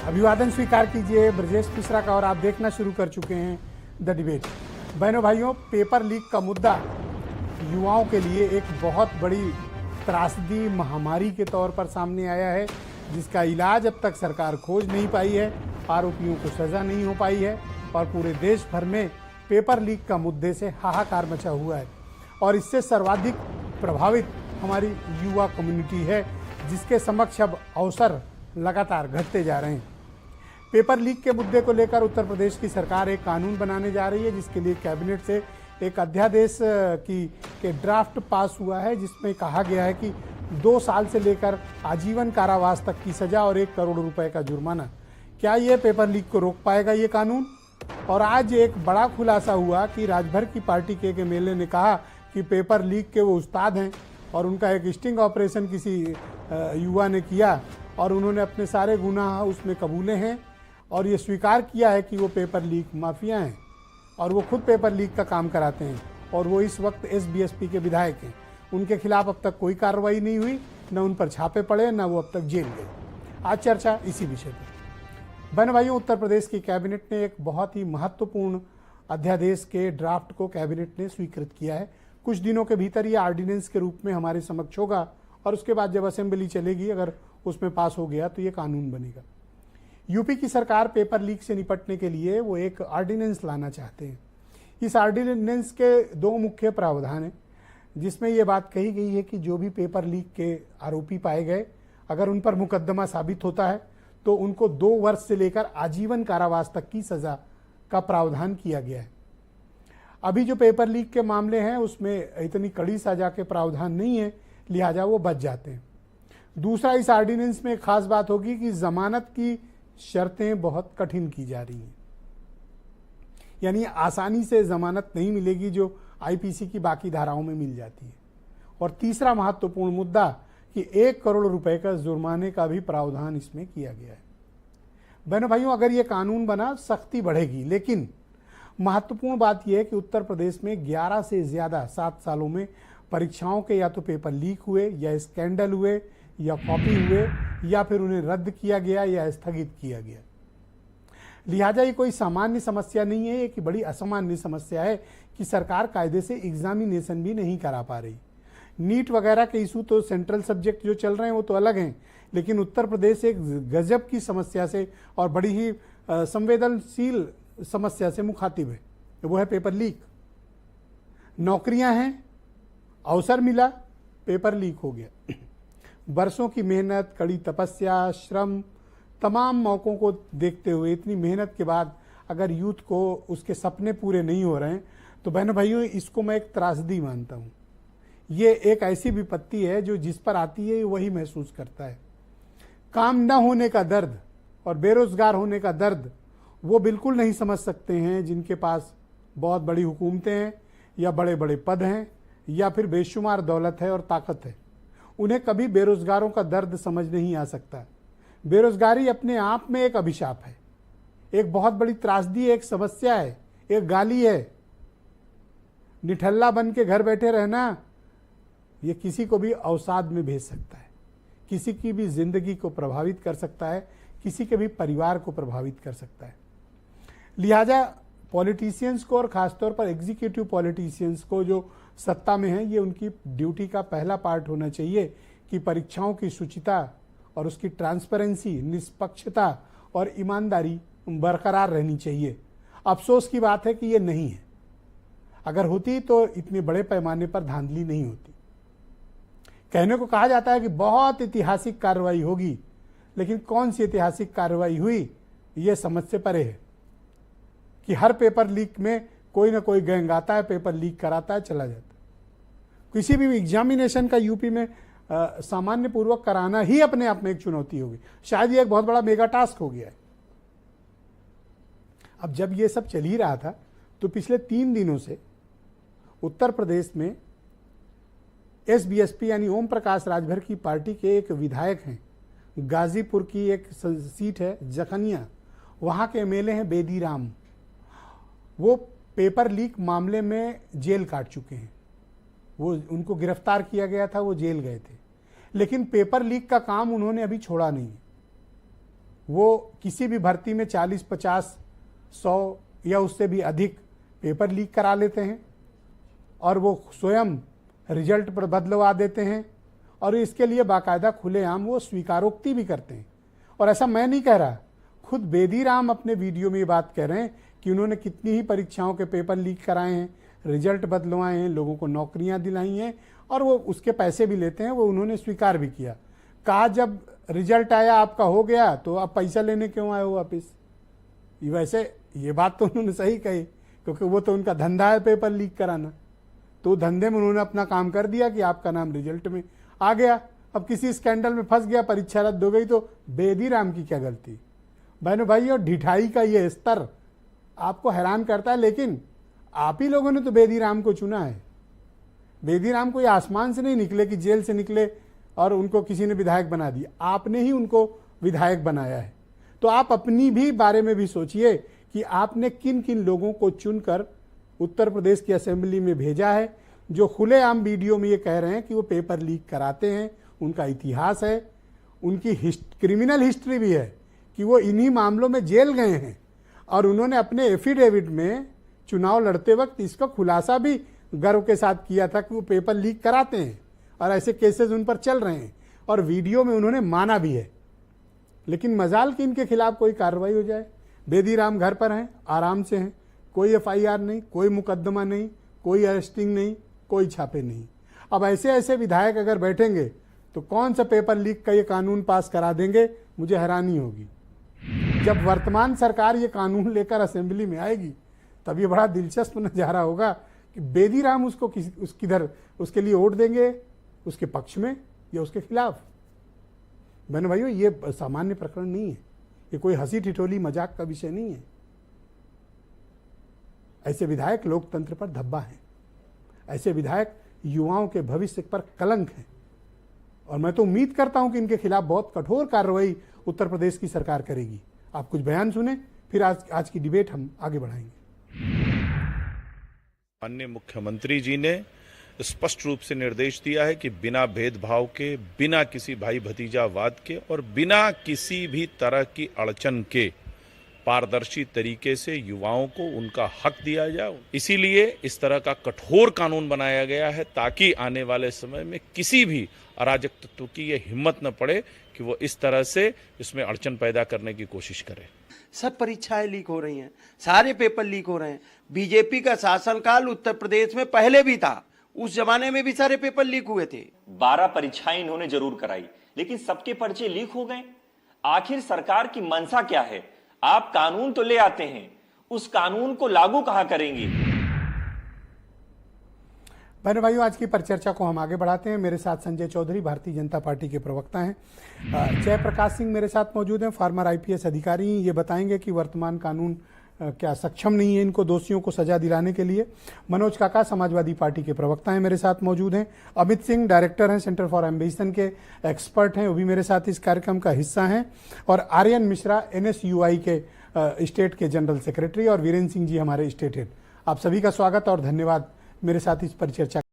अभिवादन स्वीकार कीजिए ब्रजेश मिश्रा का और आप देखना शुरू कर चुके हैं द डिबेट। बहनों भाइयों, पेपर लीक का मुद्दा युवाओं के लिए एक बहुत बड़ी त्रासदी महामारी के तौर पर सामने आया है, जिसका इलाज अब तक सरकार खोज नहीं पाई है, आरोपियों को सजा नहीं हो पाई है और पूरे देश भर में पेपर लीक का मुद्दे से हाहाकार मचा हुआ है। और इससे सर्वाधिक प्रभावित हमारी युवा कम्युनिटी है, जिसके समक्ष अब अवसर लगातार घटते जा रहे हैं। पेपर लीक के मुद्दे को लेकर उत्तर प्रदेश की सरकार एक कानून बनाने जा रही है, जिसके लिए कैबिनेट से एक अध्यादेश के ड्राफ्ट पास हुआ है, जिसमें कहा गया है कि 2 साल से लेकर आजीवन कारावास तक की सजा और 1 करोड़ रुपए का जुर्माना। क्या ये पेपर लीक को रोक पाएगा ये कानून? और आज एक बड़ा खुलासा हुआ कि राजभर की पार्टी के एक एमएलए ने कहा कि पेपर लीक के वो उस्ताद हैं और उनका एक स्टिंग ऑपरेशन किसी युवा ने किया और उन्होंने अपने सारे गुनाह उसमें कबूले हैं और ये स्वीकार किया है कि वो पेपर लीक माफिया हैं और वो खुद पेपर लीक का काम कराते हैं और वो इस वक्त एसबीएसपी के विधायक हैं। उनके खिलाफ अब तक कोई कार्रवाई नहीं हुई, न उन पर छापे पड़े, न वो अब तक जेल गए। आज चर्चा इसी विषय पर। बहन भाइयों, उत्तर प्रदेश की कैबिनेट ने एक बहुत ही महत्वपूर्ण अध्यादेश के ड्राफ्ट को कैबिनेट ने स्वीकृत किया है। कुछ दिनों के भीतर ये ऑर्डिनेंस के रूप में हमारे समक्ष होगा और उसके बाद जब असेंबली चलेगी, अगर उसमें पास हो गया तो ये कानून बनेगा। यूपी की सरकार पेपर लीक से निपटने के लिए वो एक ऑर्डिनेंस लाना चाहते हैं। इस ऑर्डिनेंस के 2 मुख्य प्रावधान हैं, जिसमें ये बात कही गई है कि जो भी पेपर लीक के आरोपी पाए गए, अगर उन पर मुकदमा साबित होता है तो उनको 2 वर्ष से लेकर आजीवन कारावास तक की सजा का प्रावधान किया गया है। अभी जो पेपर लीक के मामले हैं उसमें इतनी कड़ी सजा के प्रावधान नहीं है, लिहाजा वो बच जाते हैं। दूसरा, इस ऑर्डिनेंस में एक खास बात होगी कि जमानत की शर्तें बहुत कठिन की जा रही हैं, यानी आसानी से जमानत नहीं मिलेगी जो आईपीसी की बाकी धाराओं में मिल जाती है। और तीसरा महत्वपूर्ण मुद्दा कि 1 करोड़ रुपए का जुर्माने का भी प्रावधान इसमें किया गया है। बहनों भाइयों, अगर ये कानून बना सख्ती बढ़ेगी, लेकिन महत्वपूर्ण बात यह है कि उत्तर प्रदेश में 11 से ज्यादा 7 सालों में परीक्षाओं के या तो पेपर लीक हुए या स्कैंडल हुए या कॉपी हुए या फिर उन्हें रद्द किया गया या स्थगित किया गया। लिहाजा ये कोई सामान्य समस्या नहीं है, ये कि बड़ी असामान्य समस्या है कि सरकार कायदे से एग्जामिनेशन भी नहीं करा पा रही। नीट वगैरह के इशू तो सेंट्रल सब्जेक्ट जो चल रहे हैं वो तो अलग हैं, लेकिन उत्तर प्रदेश एक गजब की समस्या से और बड़ी ही संवेदनशील समस्या से मुखातिब है, वो है पेपर लीक। नौकरियां हैं, अवसर मिला, पेपर लीक हो गया। बरसों की मेहनत, कड़ी तपस्या, श्रम, तमाम मौकों को देखते हुए इतनी मेहनत के बाद अगर यूथ को उसके सपने पूरे नहीं हो रहे हैं तो बहनों भाइयों, इसको मैं एक त्रासदी मानता हूँ। ये एक ऐसी विपत्ति है जो जिस पर आती है वही महसूस करता है। काम न होने का दर्द और बेरोजगार होने का दर्द वो बिल्कुल नहीं समझ सकते हैं जिनके पास बहुत बड़ी हुकूमतें हैं या बड़े बड़े पद हैं या फिर बेशुमार दौलत है और ताकत है। उन्हें कभी बेरोजगारों का दर्द समझ नहीं आ सकता। बेरोजगारी अपने आप में एक अभिशाप है, एक बहुत बड़ी त्रासदी है, एक समस्या है, एक गाली है। निठल्ला बन के घर बैठे रहना ये किसी को भी अवसाद में भेज सकता है, किसी की भी जिंदगी को प्रभावित कर सकता है, किसी के भी परिवार को प्रभावित कर सकता है। लिहाजा पॉलिटिशियंस को और खासतौर पर एग्जीक्यूटिव पॉलिटिशियंस को जो सत्ता में है, ये उनकी ड्यूटी का पहला पार्ट होना चाहिए कि परीक्षाओं की शुचिता और उसकी ट्रांसपेरेंसी, निष्पक्षता और ईमानदारी बरकरार रहनी चाहिए। अफसोस की बात है कि ये नहीं है। अगर होती तो इतने बड़े पैमाने पर धांधली नहीं होती। कहने को कहा जाता है कि बहुत ऐतिहासिक कार्रवाई होगी, लेकिन कौन सी ऐतिहासिक कार्रवाई हुई ये समझ से परे है कि हर पेपर लीक में कोई ना कोई गैंग आता है, पेपर लीक कराता है, चला जाता है। किसी भी एग्जामिनेशन का यूपी में सामान्य पूर्वक कराना ही अपने आप में एक चुनौती होगी। शायद ये एक बहुत बड़ा मेगा टास्क हो गया है। अब जब ये सब चल ही रहा था तो पिछले 3 दिनों से उत्तर प्रदेश में एसबीएसपी यानी ओम प्रकाश राजभर की पार्टी के एक विधायक हैं, गाजीपुर की एक सीट है जखनिया, वहां के एमएलए हैं बेदी राम। वो पेपर लीक मामले में जेल काट चुके हैं। वो उनको गिरफ्तार किया गया था, वो जेल गए थे, लेकिन पेपर लीक का काम उन्होंने अभी छोड़ा नहीं। वो किसी भी भर्ती में 40, 50, 100 या उससे भी अधिक पेपर लीक करा लेते हैं और वो स्वयं रिजल्ट पर बदलवा देते हैं और इसके लिए बाकायदा खुलेआम वो स्वीकारोक्ति भी करते हैं। और ऐसा मैं नहीं कह रहा, खुद बेदीराम अपने वीडियो में ये बात कह रहे हैं कि उन्होंने कितनी ही परीक्षाओं के पेपर लीक कराए हैं, रिजल्ट बदलवाए हैं, लोगों को नौकरियां दिलाई हैं और वो उसके पैसे भी लेते हैं। वो उन्होंने स्वीकार भी किया। कहा जब रिजल्ट आया आपका हो गया तो आप पैसा लेने क्यों आए हो वापिस? वैसे ये बात तो उन्होंने सही कही, क्योंकि वो तो उनका धंधा है पेपर लीक कराना। तो धंधे में उन्होंने अपना काम कर दिया कि आपका नाम रिजल्ट में आ गया। अब किसी स्कैंडल में फंस गया, परीक्षा रद्द हो गई, तो बेदीराम की क्या गलती? बहनों भाइयों, ढिठाई का ये स्तर आपको हैरान करता है, लेकिन आप ही लोगों ने तो बेदीराम को चुना है। बेदीराम कोई आसमान से नहीं निकले कि जेल से निकले और उनको किसी ने विधायक बना दिया, आपने ही उनको विधायक बनाया है। तो आप अपनी भी बारे में भी सोचिए कि आपने किन किन लोगों को चुनकर उत्तर प्रदेश की असेंबली में भेजा है, जो खुलेआम वीडियो में ये कह रहे हैं कि वो पेपर लीक कराते हैं। उनका इतिहास है, उनकी क्रिमिनल हिस्ट्री भी है कि वो इन्हीं मामलों में जेल गए हैं और उन्होंने अपने एफिडेविट में चुनाव लड़ते वक्त इसका खुलासा भी गर्व के साथ किया था कि वो पेपर लीक कराते हैं और ऐसे केसेस उन पर चल रहे हैं और वीडियो में उन्होंने माना भी है। लेकिन मजाल कि इनके खिलाफ कोई कार्रवाई हो जाए। बेदीराम घर पर हैं, आराम से हैं, कोई एफआईआर नहीं, कोई मुकदमा नहीं, कोई अरेस्टिंग नहीं, कोई छापे नहीं। अब ऐसे ऐसे विधायक अगर बैठेंगे तो कौन सा पेपर लीक का ये कानून पास करा देंगे, मुझे हैरानी होगी। जब वर्तमान सरकार ये कानून लेकर असेंबली में आएगी तब ये बड़ा दिलचस्प नजारा होगा कि बेदीराम उसको किधर उसके लिए वोट देंगे, उसके पक्ष में या उसके खिलाफ। बहनों भाइयों, ये सामान्य प्रकरण नहीं है, ये कोई हंसी ठिठोली मजाक का विषय नहीं है। ऐसे विधायक लोकतंत्र पर धब्बा हैं, ऐसे विधायक युवाओं के भविष्य पर कलंक हैं और मैं तो उम्मीद करता हूं कि इनके खिलाफ बहुत कठोर कार्रवाई उत्तर प्रदेश की सरकार करेगी। आप कुछ बयान सुने, फिर आज की डिबेट हम आगे बढ़ाएंगे। माननीय मुख्यमंत्री जी ने स्पष्ट रूप से निर्देश दिया है कि बिना भेदभाव के, बिना किसी भाई भतीजावाद के और बिना किसी भी तरह की अड़चन के पारदर्शी तरीके से युवाओं को उनका हक दिया जाए। इसीलिए इस तरह का कठोर कानून बनाया गया है ताकि आने वाले समय में किसी भी अराजक तत्व की ये हिम्मत न पड़े कि वो इस तरह से इसमें अड़चन पैदा करने की कोशिश करे। सब परीक्षाएं लीक हो रही हैं, सारे पेपर लीक हो रहे हैं। बीजेपी का शासनकाल उत्तर प्रदेश में पहले भी था, उस जमाने में भी सारे पेपर लीक हुए थे। 12 परीक्षाएं इन्होंने जरूर कराई, लेकिन सबके पर्चे लीक हो गए। आखिर सरकार की मंशा क्या है? आप कानून तो ले आते हैं, उस कानून को लागू कहां करेंगे? बहनों भाइयों, आज की परिचर्चा को हम आगे बढ़ाते हैं। मेरे साथ संजय चौधरी, भारतीय जनता पार्टी के प्रवक्ता हैं। जयप्रकाश सिंह मेरे साथ मौजूद हैं, फार्मर आईपीएस अधिकारी। ये बताएंगे कि वर्तमान कानून क्या सक्षम नहीं है इनको दोषियों को सजा दिलाने के लिए। मनोज काका समाजवादी पार्टी के प्रवक्ता हैं, मेरे साथ मौजूद हैं। अमित सिंह डायरेक्टर हैं, सेंटर फॉर एम्बिशन के एक्सपर्ट हैं, वो भी मेरे साथ इस कार्यक्रम का हिस्सा हैं। और आर्यन मिश्रा NSUI के स्टेट के जनरल सेक्रेटरी और वीरेंद्र सिंह जी हमारे स्टेट हेड। आप सभी का स्वागत और धन्यवाद मेरे साथ इस परिचर्चा